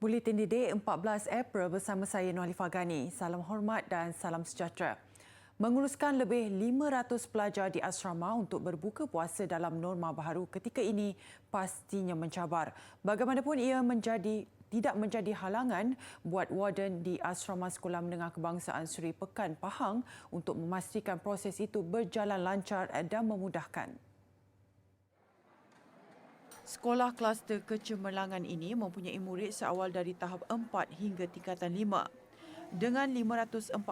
Buletin Didik 14 April bersama saya Nohalifah Gani. Salam hormat dan salam sejahtera. Menguruskan lebih 500 pelajar di asrama untuk berbuka puasa dalam norma baharu ketika ini pastinya mencabar. Bagaimanapun ia tidak menjadi halangan buat warden di Asrama Sekolah Menengah Kebangsaan Seri Pekan Pahang untuk memastikan proses itu berjalan lancar dan memudahkan. Sekolah kluster kecemerlangan ini mempunyai murid seawal dari tahap 4 hingga tingkatan 5. Dengan 544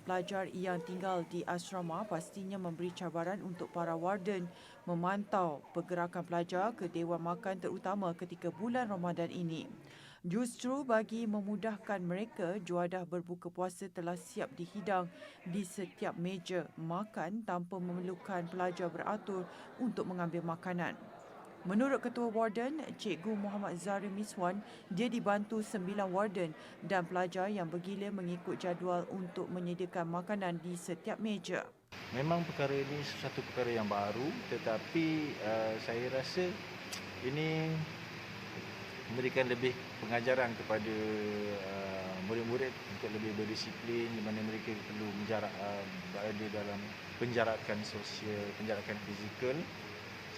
pelajar yang tinggal di asrama, pastinya memberi cabaran untuk para warden memantau pergerakan pelajar ke Dewan Makan terutama ketika bulan Ramadan ini. Justru bagi memudahkan mereka, juadah berbuka puasa telah siap dihidang di setiap meja makan tanpa memerlukan pelajar beratur untuk mengambil makanan. Menurut Ketua Warden, Cikgu Muhammad Zahri Miswan, dia dibantu 9 warden dan pelajar yang bergilir mengikut jadual untuk menyediakan makanan di setiap meja. Memang perkara ini satu perkara yang baru, tetapi saya rasa ini memberikan lebih pengajaran kepada murid-murid untuk lebih berdisiplin, di mana mereka perlu berada dalam penjarakan sosial, penjarakan fizikal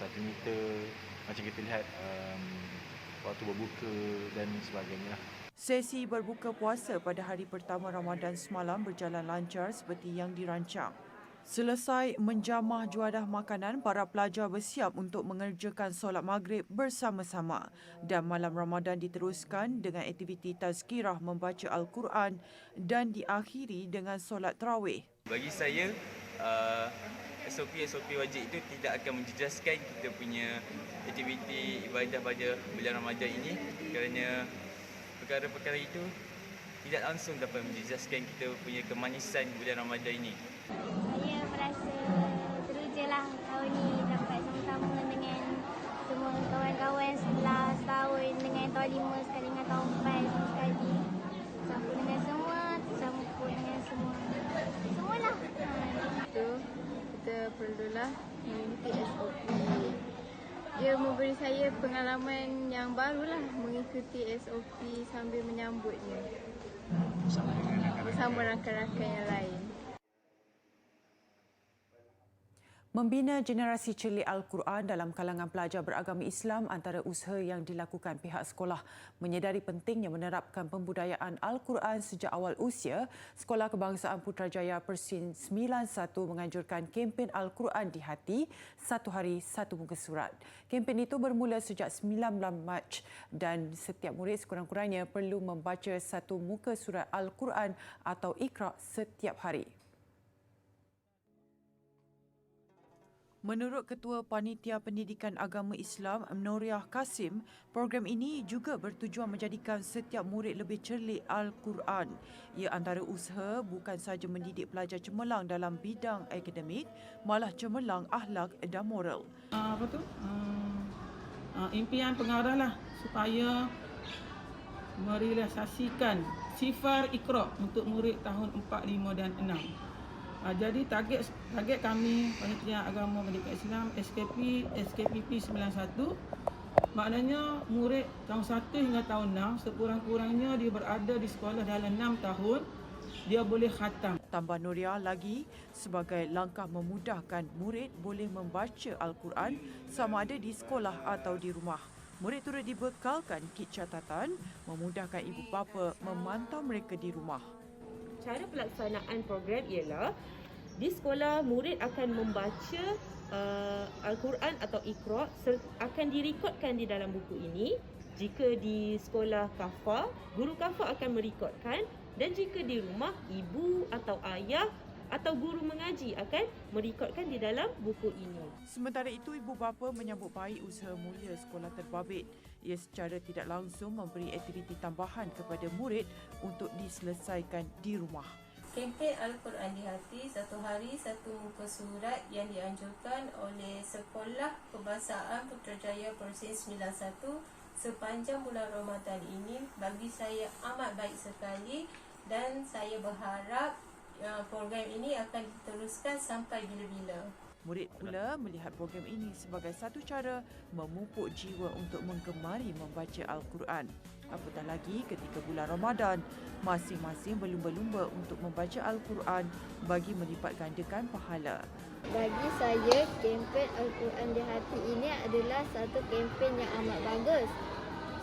1 meter. Macam kita lihat waktu berbuka dan sebagainya. Sesi berbuka puasa pada hari pertama Ramadan semalam berjalan lancar seperti yang dirancang. Selesai menjamah juadah makanan, para pelajar bersiap untuk mengerjakan solat maghrib bersama-sama. Dan malam Ramadan diteruskan dengan aktiviti tazkirah membaca Al-Quran dan diakhiri dengan solat tarawih. Bagi saya, SOP wajib itu tidak akan menjejaskan kita punya aktiviti ibadah pada bulan Ramadan ini, kerana perkara-perkara itu tidak langsung dapat menjejaskan kita punya kemanisan bulan Ramadan ini. Saya merasa terujalah tahun ini dapat sama-sama dengan semua kawan-kawan setelah setahun, dengan tahun 5 sekali, dengan tahun 4 sekali. Sambut dengan semua, sambut dengan semua. Semualah. Itu kita perlulah mengikuti SOP. Dia memberi saya pengalaman yang barulah mengikuti SOP sambil menyambutnya bersama rakan-rakan yang lain. Membina generasi celik Al-Quran dalam kalangan pelajar beragama Islam antara usaha yang dilakukan pihak sekolah. Menyedari pentingnya menerapkan pembudayaan Al-Quran sejak awal usia, Sekolah Kebangsaan Putrajaya Persin 91 menganjurkan kempen Al-Quran di hati, 1 hari 1 muka surat. Kempen itu bermula sejak 19 Mac dan setiap murid sekurang-kurangnya perlu membaca 1 muka surat Al-Quran atau Iqra setiap hari. Menurut Ketua Panitia Pendidikan Agama Islam Nuriah Kasim, program ini juga bertujuan menjadikan setiap murid lebih cerlik Al-Quran. Ia antara usaha bukan sahaja mendidik pelajar cemerlang dalam bidang akademik, malah cemerlang akhlak dan moral. Impian pengarah lah supaya merealisasikan sifar Iqra untuk murid tahun 4, 5 dan 6. Jadi target kami Panitia Agama Pendidikan Islam SKPP 91, maknanya murid tahun 1 hingga tahun 6 sekurang-kurangnya dia berada di sekolah dalam 6 tahun, dia boleh khatam. Tambah Nuriah lagi, sebagai langkah memudahkan murid boleh membaca Al-Quran sama ada di sekolah atau di rumah. Murid turut dibekalkan kit catatan, memudahkan ibu bapa memantau mereka di rumah. Cara pelaksanaan program ialah di sekolah murid akan membaca Al-Quran atau Iqra, akan direkodkan di dalam buku ini. Jika di sekolah kafah, guru kafah akan merekodkan, dan jika di rumah, ibu atau ayah atau guru mengaji akan merekodkan di dalam buku ini. Sementara itu, ibu bapa menyambut baik usaha mulia sekolah terbabit. Ia secara tidak langsung memberi aktiviti tambahan kepada murid untuk diselesaikan di rumah. Kempen Al-Quran di hati, 1 hari 1 muka surat yang dianjurkan oleh Sekolah Kebangsaan Putrajaya Persin 91 sepanjang bulan Ramadan ini bagi saya amat baik sekali, dan saya berharap program ini akan diteruskan sampai bila-bila. Murid pula melihat program ini sebagai satu cara memupuk jiwa untuk menggemari membaca Al-Quran. Apatah lagi ketika bulan Ramadan, masing-masing berlumba-lumba untuk membaca Al-Quran bagi melipat gandakan pahala. Bagi saya, kempen Al-Quran di Hati ini adalah satu kempen yang amat bagus.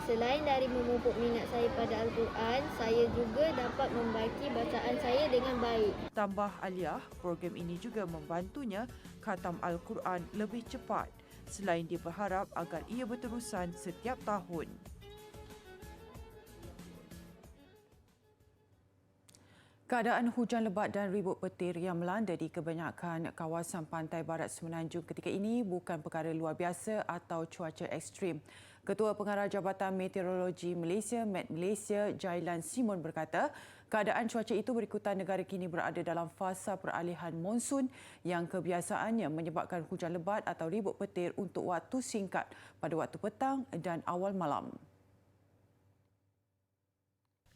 Selain dari memupuk minat saya pada Al-Quran, saya juga dapat membaiki bacaan saya dengan baik. Tambah Aliyah, program ini juga membantunya khatam Al-Quran lebih cepat. Selain dia berharap agar ia berterusan setiap tahun. Keadaan hujan lebat dan ribut petir yang melanda di kebanyakan kawasan pantai barat Semenanjung ketika ini bukan perkara luar biasa atau cuaca ekstrim. Ketua Pengarah Jabatan Meteorologi Malaysia, Met Malaysia, Jailan Simon berkata, keadaan cuaca itu berikutan negara kini berada dalam fasa peralihan monsun yang kebiasaannya menyebabkan hujan lebat atau ribut petir untuk waktu singkat pada waktu petang dan awal malam.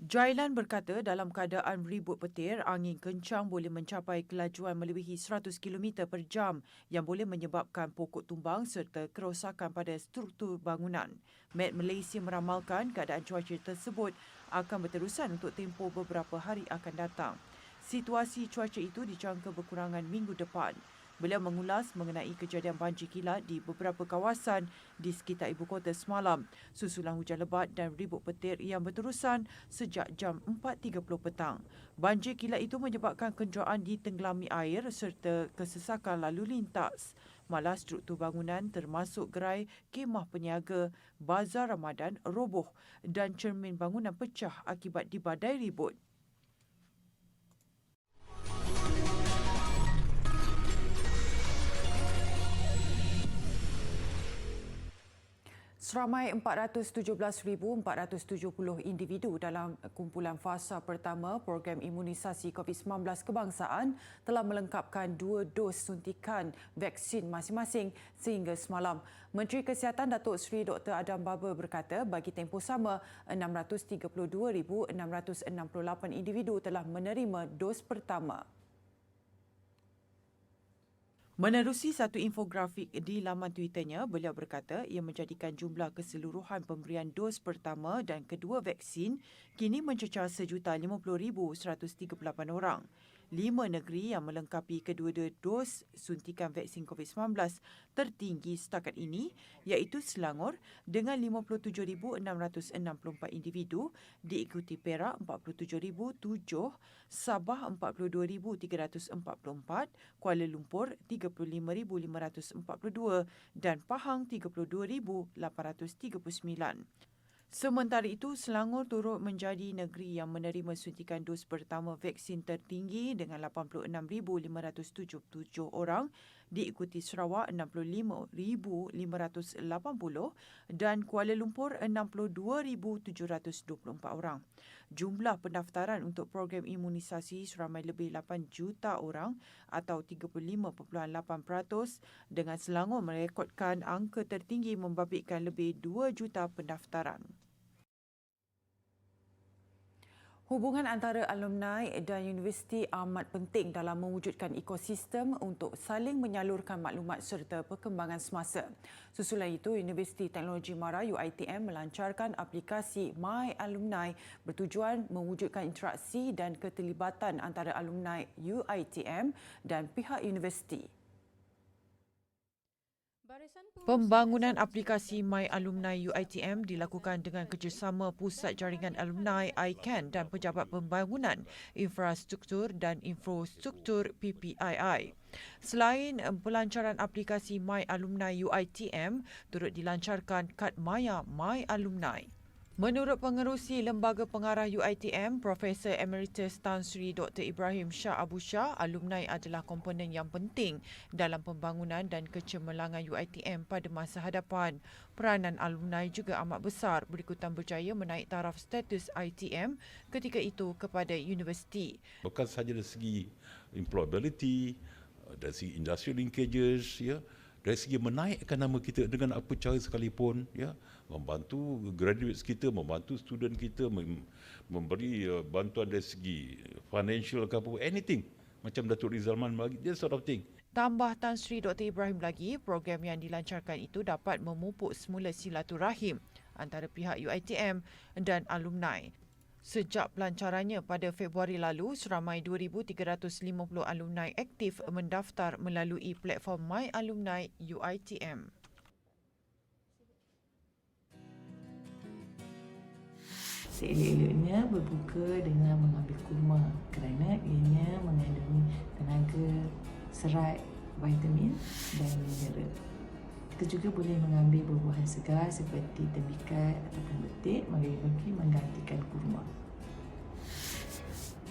Jailan berkata dalam keadaan ribut petir, angin kencang boleh mencapai kelajuan melebihi 100 km per jam yang boleh menyebabkan pokok tumbang serta kerosakan pada struktur bangunan. Met Malaysia meramalkan keadaan cuaca tersebut akan berterusan untuk tempoh beberapa hari akan datang. Situasi cuaca itu dijangka berkurangan minggu depan. Beliau mengulas mengenai kejadian banjir kilat di beberapa kawasan di sekitar ibu kota semalam, susulan hujan lebat dan ribut petir yang berterusan sejak jam 4.30 petang. Banjir kilat itu menyebabkan kenderaan ditenggelami air serta kesesakan lalu lintas. Malah struktur bangunan termasuk gerai kemah peniaga, bazar Ramadan roboh dan cermin bangunan pecah akibat dibadai ribut. Seramai 417,470 individu dalam kumpulan fasa pertama program imunisasi COVID-19 kebangsaan telah melengkapkan 2 dos suntikan vaksin masing-masing sehingga semalam. Menteri Kesihatan Datuk Seri Dr. Adam Baber berkata bagi tempoh sama 632,668 individu telah menerima dos pertama. Menerusi satu infografik di laman Twitternya, beliau berkata ia menjadikan jumlah keseluruhan pemberian dos pertama dan kedua vaksin kini mencecah 1,50,138 orang. 5 negeri yang melengkapi kedua-dua dos suntikan vaksin COVID-19 tertinggi setakat ini iaitu Selangor dengan 57,664 individu, diikuti Perak 47,007, Sabah 42,344, Kuala Lumpur 35,542 dan Pahang 32,839. Sementara itu, Selangor turut menjadi negeri yang menerima suntikan dos pertama vaksin tertinggi dengan 86,577 orang, diikuti Sarawak 65,580 dan Kuala Lumpur 62,724 orang. Jumlah pendaftaran untuk program imunisasi seramai lebih 8 juta orang atau 35.8%, dengan Selangor merekodkan angka tertinggi membabitkan lebih 2 juta pendaftaran. Hubungan antara alumni dan universiti amat penting dalam mewujudkan ekosistem untuk saling menyalurkan maklumat serta perkembangan semasa. Susulan itu, Universiti Teknologi Mara UiTM melancarkan aplikasi My Alumni bertujuan mewujudkan interaksi dan keterlibatan antara alumni UiTM dan pihak universiti. Pembangunan aplikasi My Alumni UiTM dilakukan dengan kerjasama Pusat Jaringan Alumni ICAN dan Pejabat Pembangunan Infrastruktur dan Infrastruktur PPII. Selain pelancaran aplikasi My Alumni UiTM, turut dilancarkan kad maya My Alumni. Menurut pengerusi Lembaga Pengarah UiTM, Profesor Emeritus Tan Sri Dr. Ibrahim Shah Abu Shah, alumni adalah komponen yang penting dalam pembangunan dan kecemerlangan UiTM pada masa hadapan. Peranan alumni juga amat besar berikutan berjaya menaik taraf status ITM ketika itu kepada universiti. Bukan sahaja dari segi employability, dari segi industrial linkages, ya, dari segi menaikkan nama kita dengan apa cara sekalipun, ya, membantu graduates kita, membantu student kita, memberi bantuan dari segi financial ke apa, anything. Macam Datuk Rizalman bagi, that sort of thing. Tambah Tan Sri Dr. Ibrahim lagi, program yang dilancarkan itu dapat memupuk semula silaturahim antara pihak UiTM dan alumni. Sejak pelancarannya pada Februari lalu, seramai 2,350 alumni aktif mendaftar melalui platform My Alumni UiTM. Seelok-eloknya berbuka dengan mengambil kurma kerana ianya mengandungi tenaga, serat, vitamin dan mineral. Kita juga boleh mengambil buah-buahan segar seperti tembikat ataupun betik bagi menggantikan kurma.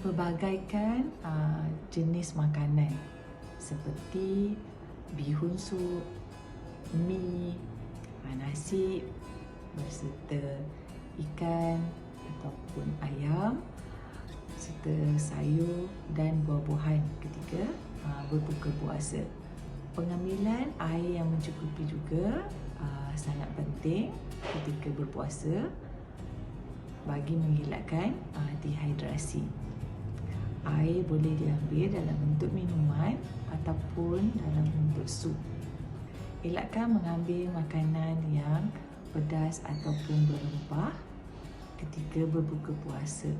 Pelbagaikan jenis makanan seperti bihun sup, mi, nasi berserta ikan ataupun ayam serta sayur dan buah-buahan ketika berbuka puasa. Pengambilan air yang mencukupi juga sangat penting ketika berpuasa bagi mengelakkan dehidrasi. Air boleh diambil dalam bentuk minuman ataupun dalam bentuk sup. Elakkan mengambil makanan yang pedas ataupun berempah ketika berbuka puasa.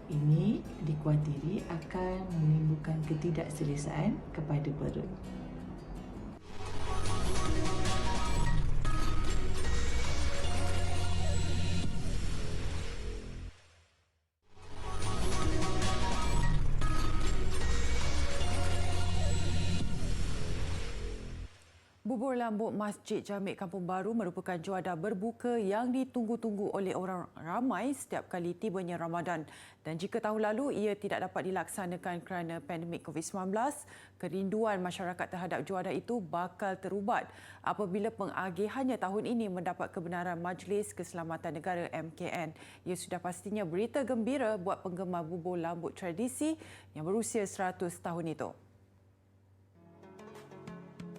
Ini dikhawatiri akan menimbulkan ketidakselesaan kepada perut. Bubur lambuk Masjid Jamik Kampung Baru merupakan juadah berbuka yang ditunggu-tunggu oleh orang ramai setiap kali tibanya Ramadan. Dan jika tahun lalu ia tidak dapat dilaksanakan kerana pandemik COVID-19, kerinduan masyarakat terhadap juadah itu bakal terubat apabila pengagihannya tahun ini mendapat kebenaran Majlis Keselamatan Negara MKN. Ia sudah pastinya berita gembira buat penggemar bubur lambuk tradisi yang berusia 100 tahun itu.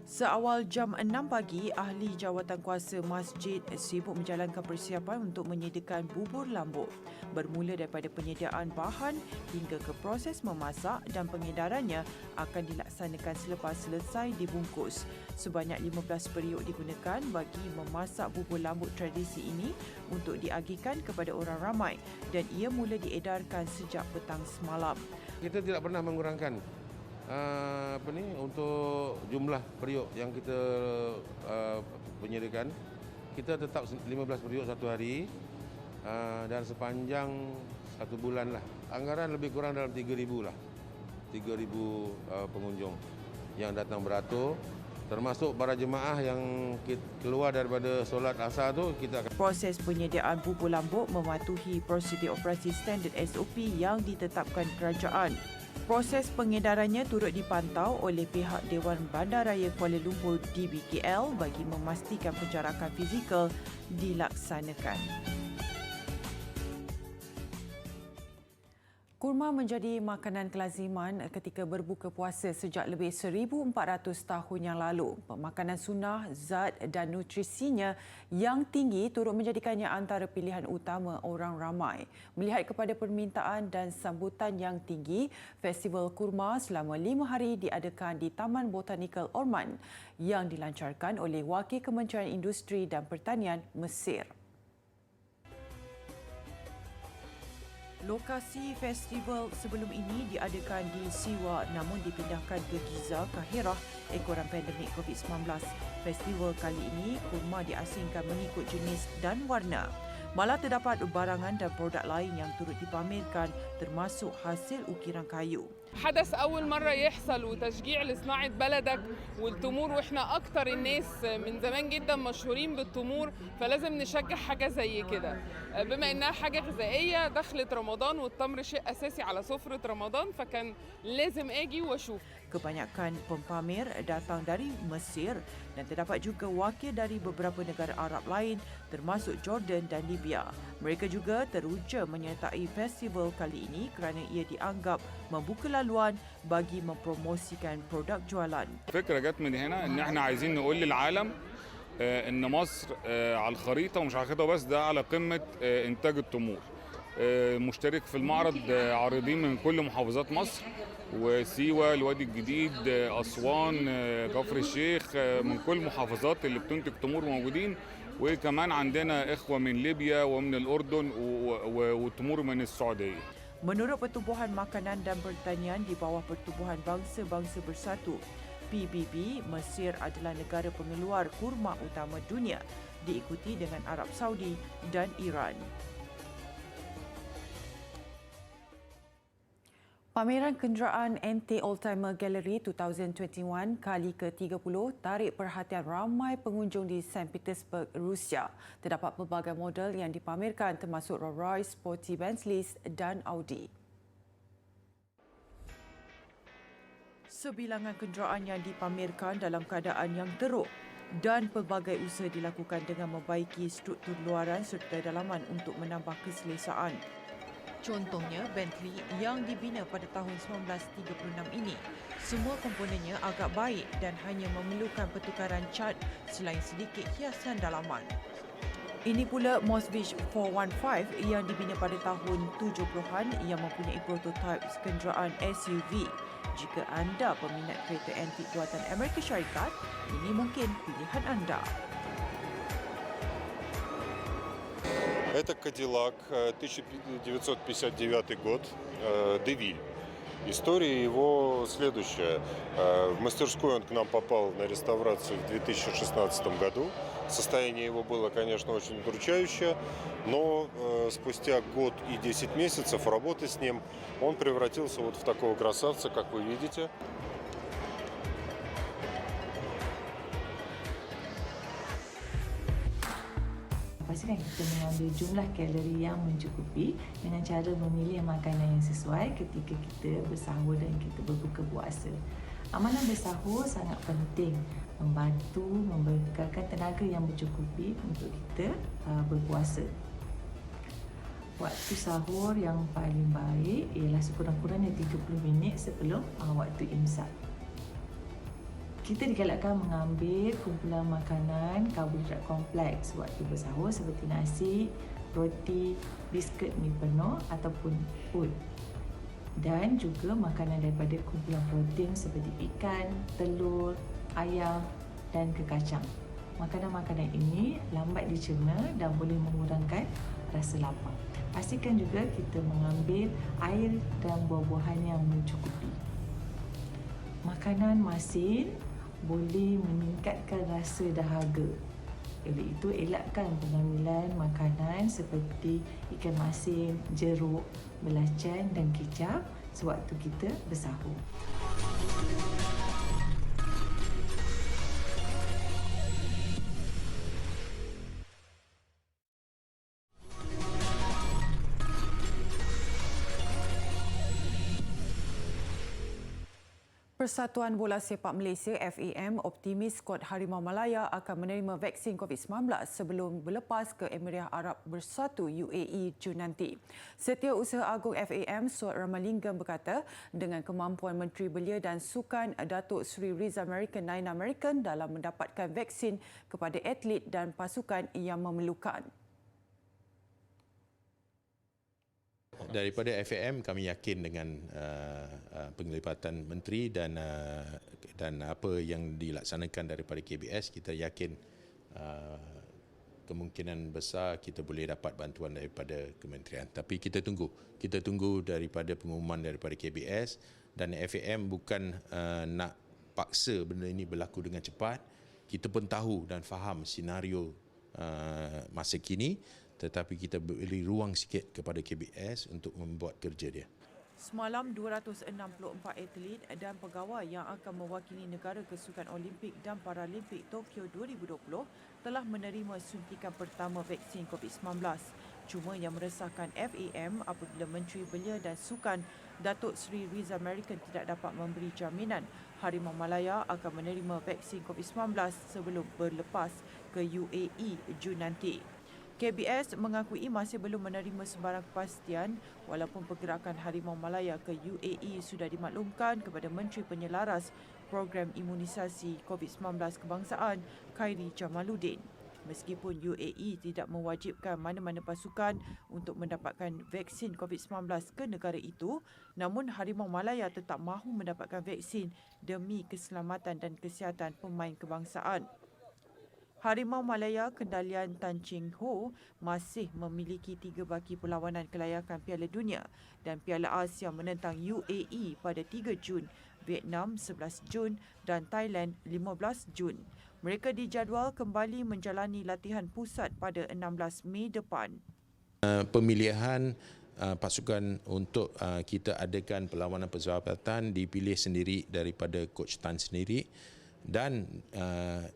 Seawal jam 6 pagi, ahli jawatankuasa masjid sibuk menjalankan persiapan untuk menyediakan bubur lambuk. Bermula daripada penyediaan bahan hingga ke proses memasak dan pengedarannya akan dilaksanakan selepas selesai dibungkus. Sebanyak 15 periuk digunakan bagi memasak bubur lambuk tradisi ini untuk diagihkan kepada orang ramai dan ia mula diedarkan sejak petang semalam. Kita tidak pernah mengurangkan untuk jumlah periuk yang kita penyediakan. Kita tetap 15 periuk satu hari dan sepanjang satu bulan lah. Anggaran lebih kurang dalam 3,000 lah. 3,000 pengunjung yang datang beratur. Termasuk para jemaah yang keluar daripada solat asar tu kita akan. Proses penyediaan bubur lambuk mematuhi prosedur operasi standard SOP yang ditetapkan kerajaan. Proses pengedarannya turut dipantau oleh pihak Dewan Bandaraya Kuala Lumpur DBKL bagi memastikan penjarakan fizikal dilaksanakan. Kurma menjadi makanan kelaziman ketika berbuka puasa sejak lebih 1,400 tahun yang lalu. Pemakanan sunnah, zat dan nutrisinya yang tinggi turut menjadikannya antara pilihan utama orang ramai. Melihat kepada permintaan dan sambutan yang tinggi, Festival Kurma selama 5 hari diadakan di Taman Botanikal Orman yang dilancarkan oleh Wakil Kementerian Industri dan Pertanian Mesir. Lokasi festival sebelum ini diadakan di Siwa namun dipindahkan ke Giza, Kahirah ekoran pandemik COVID-19. Festival kali ini, kurma diasingkan mengikut jenis dan warna. Malah terdapat barangan dan produk lain yang turut dipamerkan termasuk hasil ukiran kayu. حدث أول مرة يحصل وتشجيع لصناعة بلدك والتمور وإحنا أكتر الناس من زمان جدا مشهورين بالتمور فلازم نشجع حاجة زي كده بما إنها حاجة غذائية دخلت رمضان والتمر شيء أساسي على سفرة رمضان فكان لازم أجي وأشوف. Kebanyakan pempamer datang dari Mesir dan terdapat juga wakil dari beberapa negara Arab lain termasuk Jordan dan Libya. Mereka juga teruja menyertai festival kali ini kerana ia dianggap membuka laluan bagi mempromosikan produk jualan. الفكرة جت من هنا إن إحنا عايزين نقول للعالم إن مصر على الخريطة ومش على الخريطة بس ده على قمة إنتاج التمور. مشترك في المعرض عارضين من كل محافظات مصر وسيوة، الوادي الجديد، أسوان، كفر الشيخ، من كل محافظات اللي بتنتج تمور موجودين. وكمان عندنا إخوة من ليبيا ومن الأردن وتمور من السعودية. Menurut Pertubuhan Makanan dan Pertanian di bawah Pertubuhan Bangsa-Bangsa Bersatu, PBB, Mesir adalah negara pengeluar kurma utama dunia, diikuti dengan Arab Saudi dan Iran. Pameran Kenderaan NT Oldtimer Gallery 2021 kali ke-30 tarik perhatian ramai pengunjung di St. Petersburg, Rusia. Terdapat pelbagai model yang dipamerkan termasuk Rolls-Royce, sporty Bentleys dan Audi. Sebilangan kenderaan yang dipamerkan dalam keadaan yang teruk dan pelbagai usaha dilakukan dengan membaiki struktur luaran serta dalaman untuk menambah keselesaan. Contohnya Bentley yang dibina pada tahun 1936 ini. Semua komponennya agak baik dan hanya memerlukan pertukaran cat selain sedikit hiasan dalaman. Ini pula Moskvich 415 yang dibina pada tahun 70-an yang mempunyai prototipe kenderaan SUV. Jika anda peminat kereta antik buatan Amerika Syarikat, ini mungkin pilihan anda. Это Cadillac, 1959 год, Девиль. История его следующая. В мастерскую он к нам попал на реставрацию в 2016 году. Состояние его было, конечно, очень удручающее, но спустя год и 10 месяцев работы с ним он превратился вот в такого красавца, как вы видите. Pastikan kita mengambil jumlah kalori yang mencukupi dengan cara memilih makanan yang sesuai ketika kita bersahur dan kita berbuka puasa. Amalan bersahur sangat penting, membantu membekalkan tenaga yang mencukupi untuk kita berpuasa. Waktu sahur yang paling baik ialah sekurang-kurangnya 30 minit sebelum waktu imsak. Kita digalakkan mengambil kumpulan makanan karbohidrat kompleks waktu bersahur seperti nasi, roti, biskut mi penuh ataupun oat. Dan juga makanan daripada kumpulan protein seperti ikan, telur, ayam dan kekacang. Makanan-makanan ini lambat dicerna dan boleh mengurangkan rasa lapar. Pastikan juga kita mengambil air dan buah-buahan yang mencukupi. Makanan masin boleh meningkatkan rasa dahaga. Oleh itu, elakkan pengambilan makanan seperti ikan masin, jeruk, belacan dan kicap sewaktu kita bersahur. Persatuan Bola Sepak Malaysia FAM optimis skuad Harimau Malaya akan menerima vaksin COVID-19 sebelum berlepas ke Emirat Arab Bersatu UAE Jun nanti. Setiausaha Agung FAM Suat Ramalingam berkata dengan kemampuan Menteri Belia dan Sukan Datuk Seri Rizal Naina American dalam mendapatkan vaksin kepada atlet dan pasukan yang memerlukan. Daripada FAM kami yakin dengan penglibatan menteri dan apa yang dilaksanakan daripada KBS. Kita yakin kemungkinan besar kita boleh dapat bantuan daripada kementerian. Tapi kita tunggu daripada pengumuman daripada KBS, dan FAM bukan nak paksa benda ini berlaku dengan cepat. Kita pun tahu dan faham senario masa kini, tetapi kita beri ruang sikit kepada KBS untuk membuat kerja dia. Semalam 264 atlet dan pegawai yang akan mewakili negara ke Sukan Olimpik dan Paralimpik Tokyo 2020 telah menerima suntikan pertama vaksin COVID-19. Cuma yang meresahkan FAM apabila Menteri Belia dan Sukan Datuk Seri Rizal American tidak dapat memberi jaminan Harimau Malaya akan menerima vaksin COVID-19 sebelum berlepas ke UAE Jun nanti. KBS mengakui masih belum menerima sebarang kepastian walaupun pergerakan Harimau Malaya ke UAE sudah dimaklumkan kepada Menteri Penyelaras Program Imunisasi COVID-19 Kebangsaan Khairi Jamaluddin. Meskipun UAE tidak mewajibkan mana-mana pasukan untuk mendapatkan vaksin COVID-19 ke negara itu, namun Harimau Malaya tetap mahu mendapatkan vaksin demi keselamatan dan kesihatan pemain kebangsaan. Harimau Malaya Kendalian Tan Cheng Ho masih memiliki 3 baki perlawanan kelayakan Piala Dunia dan Piala Asia menentang UAE pada 3 Jun, Vietnam 11 Jun dan Thailand 15 Jun. Mereka dijadual kembali menjalani latihan pusat pada 16 Mei depan. Pemilihan pasukan untuk kita adakan perlawanan persahabatan dipilih sendiri daripada Coach Tan sendiri dan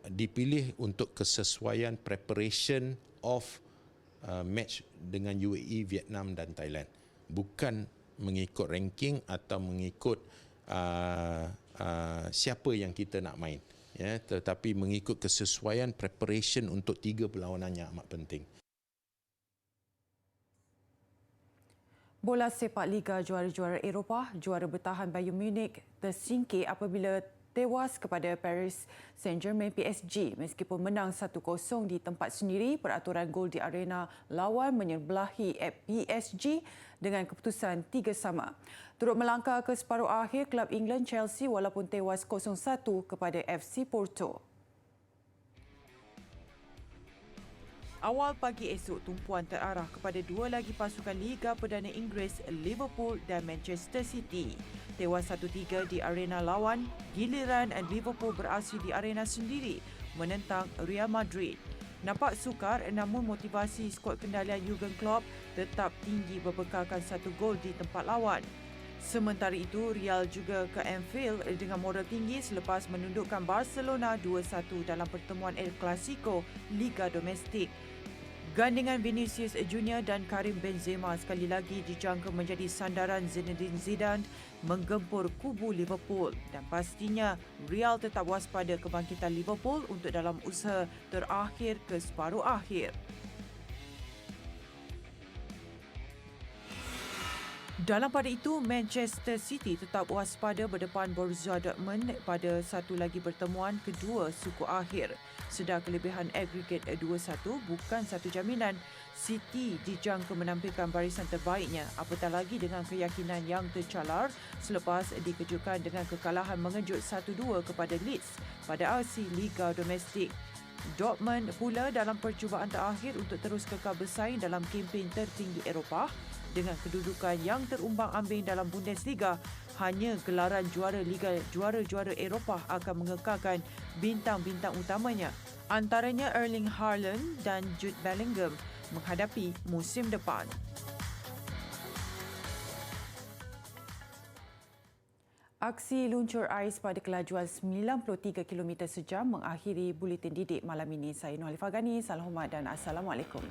dipilih untuk kesesuaian preparation of match dengan UAE, Vietnam dan Thailand. Bukan mengikut ranking atau mengikut siapa yang kita nak main. Ya, tetapi mengikut kesesuaian preparation untuk 3 perlawanan yang amat penting. Bola sepak Liga Juara-Juara Eropah, juara bertahan Bayern Munich tersingkir apabila tewas kepada Paris Saint-Germain PSG meskipun menang 1-0 di tempat sendiri. Peraturan gol di arena lawan menyebelahi PSG dengan keputusan 3-3. Turut melangkah ke separuh akhir, klub England Chelsea walaupun tewas 0-1 kepada FC Porto. Awal pagi esok, tumpuan terarah kepada 2 lagi pasukan Liga Perdana Inggeris, Liverpool dan Manchester City. Tewas 1-3 di arena lawan, giliran Liverpool beraksi di arena sendiri menentang Real Madrid. Nampak sukar, namun motivasi skuad kendalian Jurgen Klopp tetap tinggi berbekalkan 1 gol di tempat lawan. Sementara itu, Real juga ke Anfield dengan moral tinggi selepas menundukkan Barcelona 2-1 dalam pertemuan El Clasico Liga Domestik. Gandingan Vinicius Junior dan Karim Benzema sekali lagi dijangka menjadi sandaran Zinedine Zidane menggempur kubu Liverpool dan pastinya Real tetap waspada kebangkitan Liverpool untuk dalam usaha terakhir ke separuh akhir. Dalam pada itu, Manchester City tetap waspada berdepan Borussia Dortmund pada satu lagi pertemuan kedua suku akhir. Sedar kelebihan agregat 2-1 bukan satu jaminan City dijangka menampilkan barisan terbaiknya, apatah lagi dengan keyakinan yang tercalar selepas dikejutkan dengan kekalahan mengejut 1-2 kepada Leeds pada aksi Liga Domestik. Dortmund pula dalam percubaan terakhir untuk terus kekal bersaing dalam kempen tertinggi Eropah. Dengan kedudukan yang terumbang-ambing dalam Bundesliga, hanya gelaran juara Liga Juara-Juara Eropah akan mengekalkan bintang-bintang utamanya, antaranya Erling Haaland dan Jude Bellingham menghadapi musim depan. Aksi luncur ais pada kelajuan 93 km sejam mengakhiri buletin didik malam ini. Saya Nohalifah Ghani, salam hormat dan Assalamualaikum.